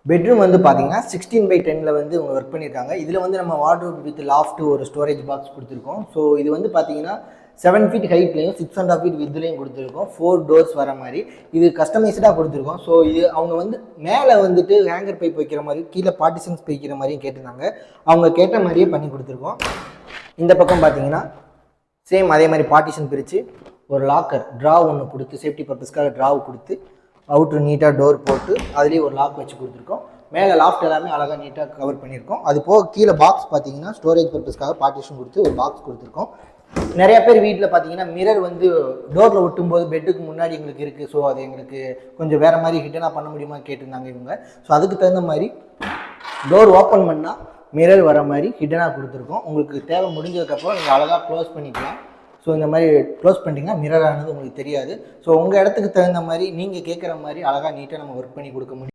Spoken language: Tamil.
பெட்ரூம் வந்து பார்த்தீங்கன்னா 16/10 வந்து இவங்க ஒர்க் பண்ணியிருக்காங்க. இதில் வந்து நம்ம வார்ட்ரோப் வித் லாஃப்ட் ஒரு ஸ்டோரேஜ் பாக்ஸ் கொடுத்துருக்கோம். ஸோ இது வந்து பார்த்தீங்கன்னா 7 ஃபீட் ஹைட்லையும் 6.5 ஃபீட் வித்லையும் கொடுத்துருக்கோம். 4 டோர்ஸ் வர மாதிரி இது கஸ்டமைஸ்டாக கொடுத்துருக்கோம். ஸோ இது அவங்க வந்து மேலே வந்துட்டு ஹேங்கர் பைப் வைக்கிற மாதிரி கீழே பார்ட்டிஷன்ஸ் வைக்கிற மாதிரியும் கேட்டிருந்தாங்க. அவங்க கேட்ட மாதிரியே பண்ணி கொடுத்துருக்கோம். இந்த பக்கம் பார்த்தீங்கன்னா சேம் அதே மாதிரி பார்ட்டிஷன் பிரித்து ஒரு லாக்கர் ட்ராவ் ஒன்று கொடுத்து சேஃப்டி பர்பஸ்க்காக ட்ராவ் கொடுத்து அவுட்ரு நீட்டாக டோர் போட்டு அதுலேயே ஒரு லாக் வச்சு கொடுத்துருக்கோம். மேலே லாஃப்ட் எல்லாமே அழகாக நீட்டாக கவர் பண்ணியிருக்கோம். அது போக கீழே பாக்ஸ் பார்த்தீங்கன்னா ஸ்டோரேஜ் பர்பஸ்க்காக பார்ட்டிஷன் கொடுத்து ஒரு பாக்ஸ் கொடுத்துருக்கோம். நிறைய பேர் வீட்டில் பார்த்தீங்கன்னா மிரர் வந்து டோரில் ஒட்டும்போது பெட்டுக்கு முன்னாடி எங்களுக்கு இருக்குது. ஸோ அது எங்களுக்கு கொஞ்சம் வேறு மாதிரி ஹிட்டனாக பண்ண முடியுமா கேட்டிருந்தாங்க இவங்க. ஸோ அதுக்கு தகுந்த மாதிரி டோர் ஓப்பன் பண்ணால் மிரர் வர மாதிரி ஹிட்டனாக கொடுத்துருக்கோம். உங்களுக்கு தேவை முடிஞ்சதுக்கப்புறம் நீங்கள் அழகாக க்ளோஸ் பண்ணிக்கலாம். ஸோ இந்த மாதிரி க்ளோஸ் பண்ணிட்டீங்கன்னா மிரர் ஆனது உங்களுக்கு தெரியாது. ஸோ உங்கள் இடத்துக்கு தகுந்த மாதிரி நீங்கள் கேட்குற மாதிரி அழகாக நீட்டாக நம்ம ஒர்க் பண்ணி கொடுக்க முடியும்.